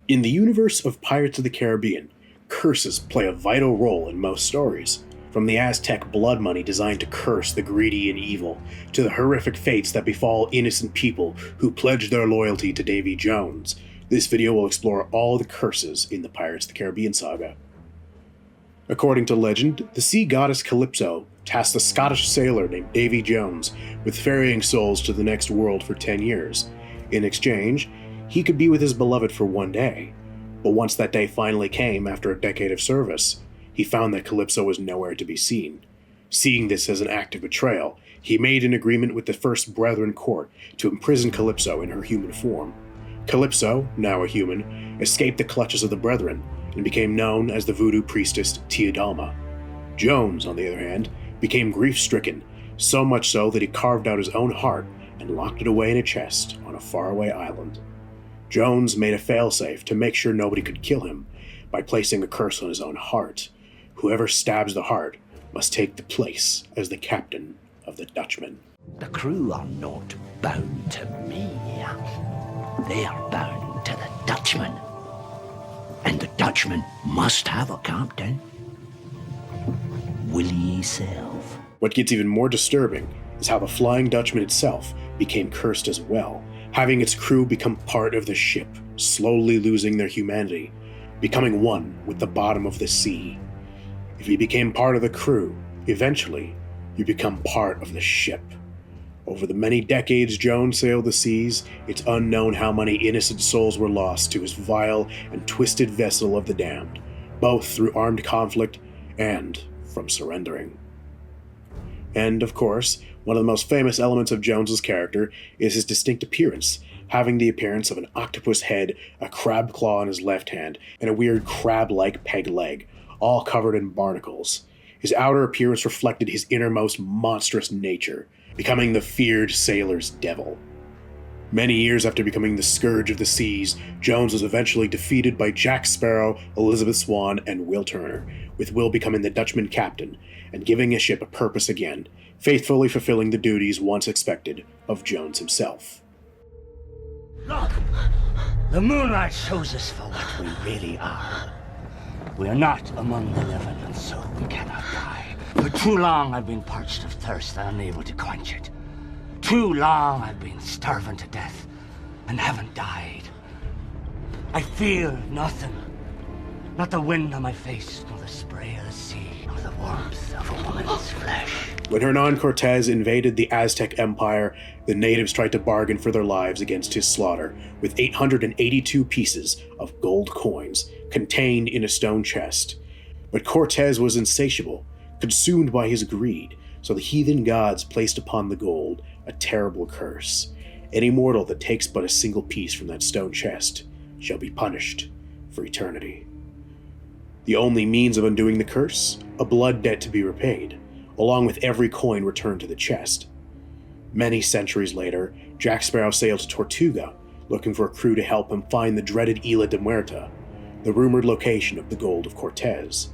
In the universe of Pirates of the Caribbean, curses play a vital role in most stories. From the Aztec blood money designed to curse the greedy and evil, to the horrific fates that befall innocent people who pledge their loyalty to Davy Jones, this video will explore all the curses in the Pirates of the Caribbean saga. According to legend, the sea goddess Calypso tasked a Scottish sailor named Davy Jones with ferrying souls to the next world for 10 years. In exchange, he could be with his beloved for one day. But once that day finally came after a decade of service, he found that Calypso was nowhere to be seen. Seeing this as an act of betrayal, he made an agreement with the First Brethren court to imprison Calypso in her human form. Calypso, now a human, escaped the clutches of the Brethren and became known as the voodoo priestess Teodalma. Jones, on the other hand, became grief-stricken, so much so that he carved out his own heart and locked it away in a chest on a faraway island. Jones made a failsafe to make sure nobody could kill him by placing a curse on his own heart. Whoever stabs the heart must take the place as the captain of the Dutchman. The crew are not bound to me. They are bound to the Dutchman. And the Dutchman must have a captain. Will ye self? What gets even more disturbing is how the Flying Dutchman itself became cursed as well, having its crew become part of the ship, slowly losing their humanity, becoming one with the bottom of the sea. If you became part of the crew, eventually you become part of the ship. Over the many decades Jones sailed the seas, it's unknown how many innocent souls were lost to his vile and twisted vessel of the damned, both through armed conflict and from surrendering. And, of course, one of the most famous elements of Jones's character is his distinct appearance, having the appearance of an octopus head, a crab claw in his left hand, and a weird crab-like peg leg, all covered in barnacles. His outer appearance reflected his innermost monstrous nature, becoming the feared sailor's devil. Many years after becoming the scourge of the seas, Jones was eventually defeated by Jack Sparrow, Elizabeth Swann, and Will Turner, with Will becoming the Dutchman captain and giving his ship a purpose again, faithfully fulfilling the duties once expected of Jones himself. Look! The moonlight shows us for what we really are. We are not among the living, and so we cannot die. For too long I've been parched of thirst and unable to quench it. Too long I've been starving to death and haven't died. I feel nothing. Not the wind on my face, nor the spray of the sea, nor the warmth of a woman's flesh. When Hernan Cortez invaded the Aztec Empire, the natives tried to bargain for their lives against his slaughter, with 882 pieces of gold coins contained in a stone chest. But Cortez was insatiable, consumed by his greed, so the heathen gods placed upon the gold a terrible curse. Any mortal that takes but a single piece from that stone chest shall be punished for eternity. The only means of undoing the curse, a blood debt to be repaid, along with every coin returned to the chest. Many centuries later, Jack Sparrow sailed to Tortuga, looking for a crew to help him find the dreaded Isla de Muerta, the rumored location of the gold of Cortez.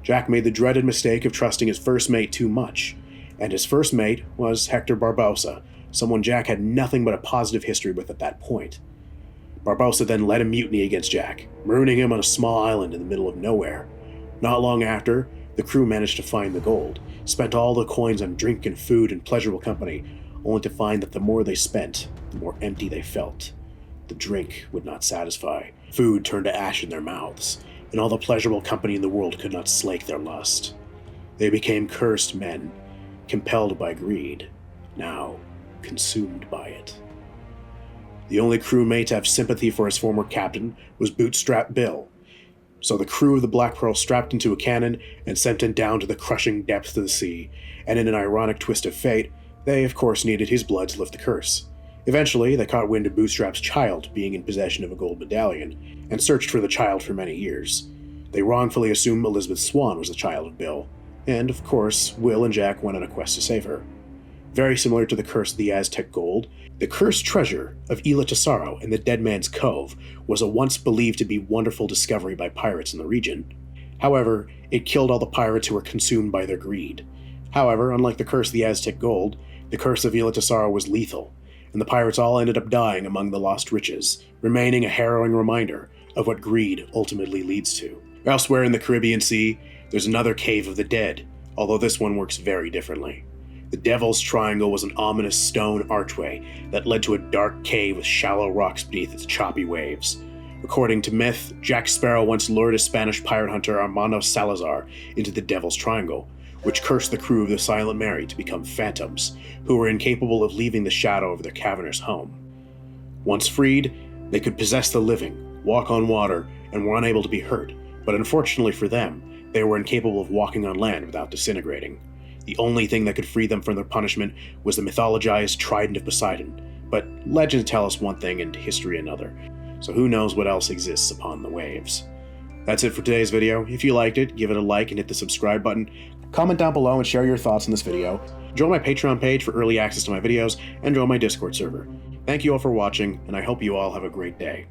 Jack made the dreaded mistake of trusting his first mate too much, and his first mate was Hector Barbosa, someone Jack had nothing but a positive history with at that point. Barbosa then led a mutiny against Jack, marooning him on a small island in the middle of nowhere. Not long after, the crew managed to find the gold, spent all the coins on drink and food and pleasurable company, only to find that the more they spent, the more empty they felt. The drink would not satisfy, food turned to ash in their mouths, and all the pleasurable company in the world could not slake their lust. They became cursed men, compelled by greed, now consumed by it. The only crewmate to have sympathy for his former captain was Bootstrap Bill, so the crew of the Black Pearl strapped into a cannon and sent him down to the crushing depths of the sea, and in an ironic twist of fate, they of course needed his blood to lift the curse. Eventually, they caught wind of Bootstrap's child being in possession of a gold medallion, and searched for the child for many years. They wrongfully assumed Elizabeth Swann was the child of Bill, and of course, Will and Jack went on a quest to save her. Very similar to the curse of the Aztec gold, the cursed treasure of Isla Tesoro in the Dead Man's Cove was a once believed to be wonderful discovery by pirates in the region. However, it killed all the pirates who were consumed by their greed. However, unlike the curse of the Aztec gold, the curse of Isla Tesoro was lethal, and the pirates all ended up dying among the lost riches, remaining a harrowing reminder of what greed ultimately leads to. Elsewhere in the Caribbean Sea, there's another Cave of the Dead, although this one works very differently. The Devil's Triangle was an ominous stone archway that led to a dark cave with shallow rocks beneath its choppy waves. According to myth, Jack Sparrow once lured a Spanish pirate hunter Armando Salazar into the Devil's Triangle, which cursed the crew of the Silent Mary to become phantoms, who were incapable of leaving the shadow of their cavernous home. Once freed, they could possess the living, walk on water, and were unable to be hurt, but unfortunately for them, they were incapable of walking on land without disintegrating. The only thing that could free them from their punishment was the mythologized Trident of Poseidon, but legends tell us one thing and history another, so who knows what else exists upon the waves. That's it for today's video. If you liked it, give it a like and hit the subscribe button. Comment down below and share your thoughts on this video. Join my Patreon page for early access to my videos, and join my Discord server. Thank you all for watching, and I hope you all have a great day.